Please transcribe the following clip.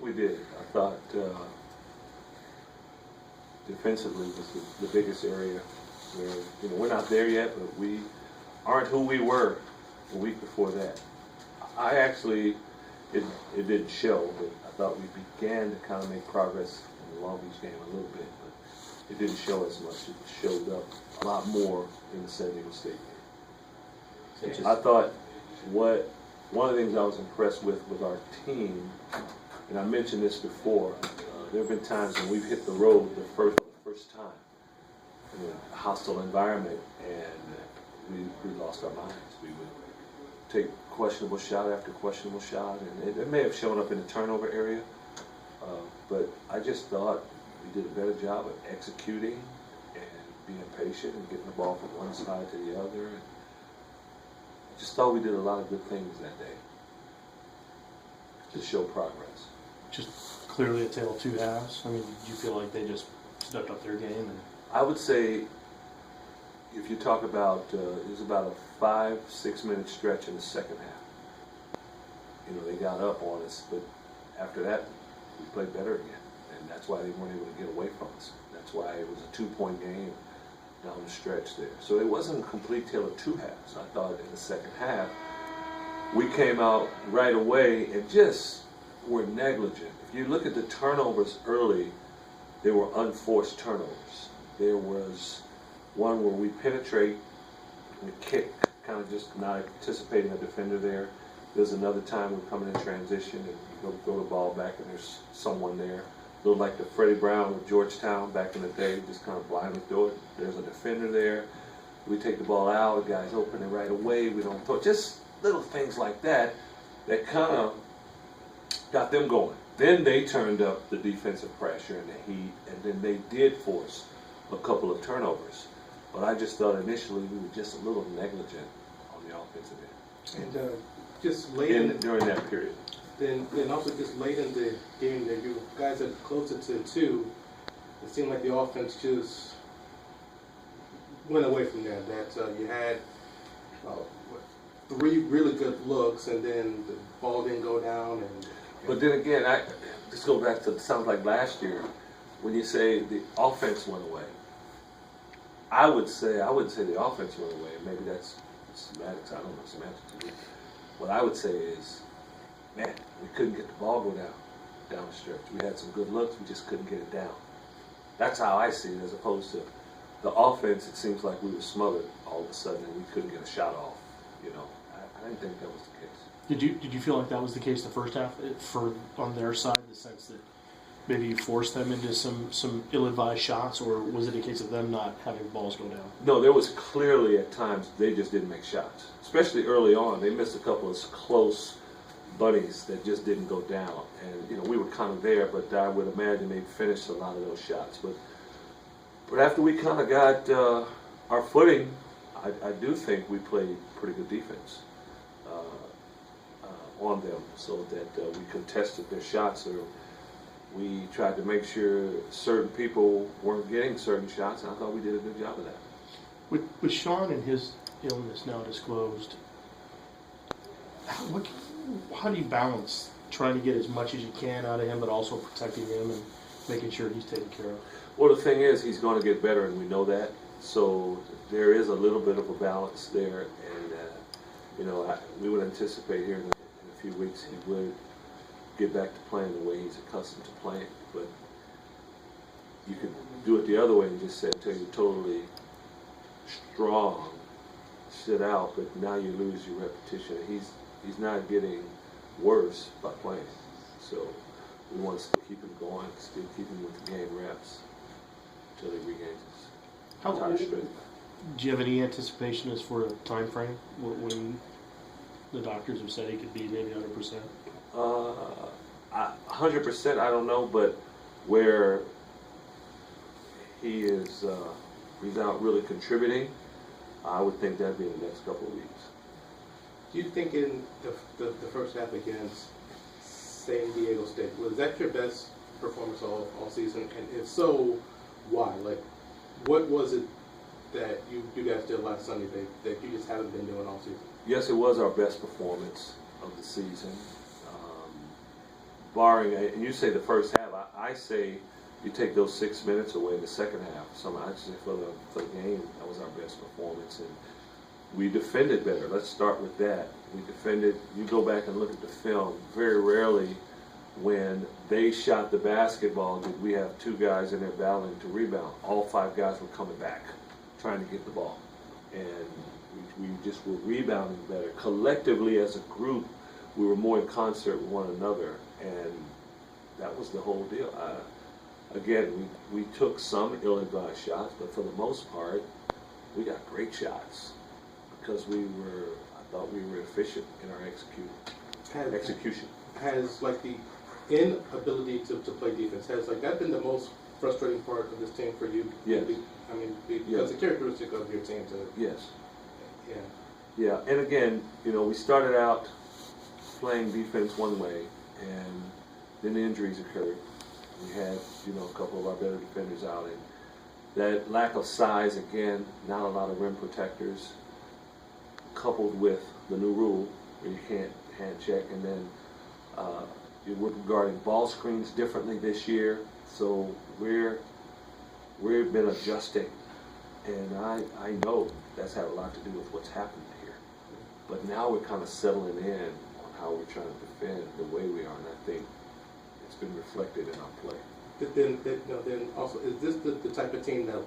we did. I thought defensively was the biggest area where, we're not there yet, but we aren't who we were a week before that. I actually, it didn't show, but I thought we began to kind of make progress in the Long Beach game a little bit, but it didn't show as much. It showed up a lot more in the San Diego State game. I thought one of the things I was impressed with our team, and I mentioned this before, there have been times when we've hit the road the first time in a hostile environment, and we lost our minds. We would take questionable shot after questionable shot, and it may have shown up in the turnover area, but I just thought we did a better job of executing and being patient and getting the ball from one side to the other. And I just thought we did a lot of good things that day to show progress. Just clearly a tale of two halves. I mean, do you feel like they just stepped up their game? And I would say, if you talk about, it was about a 5-6 minute stretch in the second half. They got up on us, but after that, we played better again. And that's why they weren't able to get away from us. That's why it was a 2-point game down the stretch there. So it wasn't a complete tale of two halves. I thought in the second half, we came out right away and just were negligent. If you look at the turnovers early, they were unforced turnovers. There was one where we penetrate, we kick, kind of just not anticipating a defender there. There's another time we're coming in transition and you throw the ball back and there's someone there. A little like the Freddie Brown with Georgetown back in the day, just kind of blindly throw it. There's a defender there. We take the ball out, the guy's open it right away. We don't throw. Just little things like that kind of got them going. Then they turned up the defensive pressure and the heat, and then they did force a couple of turnovers. But I just thought initially we were just a little negligent on the offensive end. And just late during that period. Then also just late in the game, there you guys are closer to 2. It seemed like the offense just went away from there. That you had 3 really good looks, and then the ball didn't go down. But then again, I just go back to, it sounds like last year, when you say the offense went away. I wouldn't say the offense went away. Maybe that's semantics. I don't know semantics. What I would say is, man, we couldn't get the ball go down the stretch. We had some good looks, we just couldn't get it down. That's how I see it, as opposed to the offense. It seems like we were smothered all of a sudden and we couldn't get a shot off. I didn't think that was the case. Did you feel like that was the case the first half on their side, in the sense that maybe you forced them into some ill-advised shots, or was it a case of them not having balls go down? No, there was clearly at times they just didn't make shots, especially early on. They missed a couple of close bunnies that just didn't go down, and we were kind of there, but I would imagine they finished a lot of those shots. But after we kind of got our footing, I do think we played pretty good defense on them, so that we contested their shots, or we tried to make sure certain people weren't getting certain shots, and I thought we did a good job of that. With Sean and his illness now disclosed, how do you balance trying to get as much as you can out of him, but also protecting him and making sure he's taken care of? Well, the thing is, he's going to get better, and we know that. So there is a little bit of a balance there, and we would anticipate here in a few weeks he would get back to playing the way he's accustomed to playing. But you could do it the other way and just say until you're totally strong, sit out. But now you lose your repetition. He's not getting worse by playing. So we want to still keep him going, still keep him with the game reps until he regains his entire strength. Do you have any anticipation as for a time frame when the doctors have said he could be maybe 100%? 100%, I don't know, but where he is, he's out really contributing, I would think that'd be in the next couple of weeks. Do you think in the first half against San Diego State, was that your best performance all season? And if so, why? Like, what was it that you guys did last Sunday that you just haven't been doing all season? Yes, it was our best performance of the season. barring, and you say the first half, I say you take those 6 minutes away in the second half. I just say for the game, that was our best performance, and we defended better. Let's start with that. We defended. You go back and look at the film. Very rarely, when they shot the basketball, did we have two guys in there battling to rebound. All five guys were coming back, trying to get the ball, and we just were rebounding better. Collectively, as a group, we were more in concert with one another, and that was the whole deal. Again, we took some ill-advised shots, but for the most part, we got great shots because I thought we were efficient in our execution. Has like the inability to play defense, has like that been the most frustrating part of this team for you? Yes. I mean, because Yes. the characteristic of your team to, Yes. yeah. Yeah, and again, we started out playing defense one way, and then the injuries occurred. We had, a couple of our better defenders out, and that lack of size, again, not a lot of rim protectors, coupled with the new rule where you can't hand check, and then we're regarding ball screens differently this year, so we've been adjusting, and I know that's had a lot to do with what's happened here. But now we're kind of settling in on how we're trying to defend the way we are, and I think it's been reflected in our play. Then also, is this the type of team that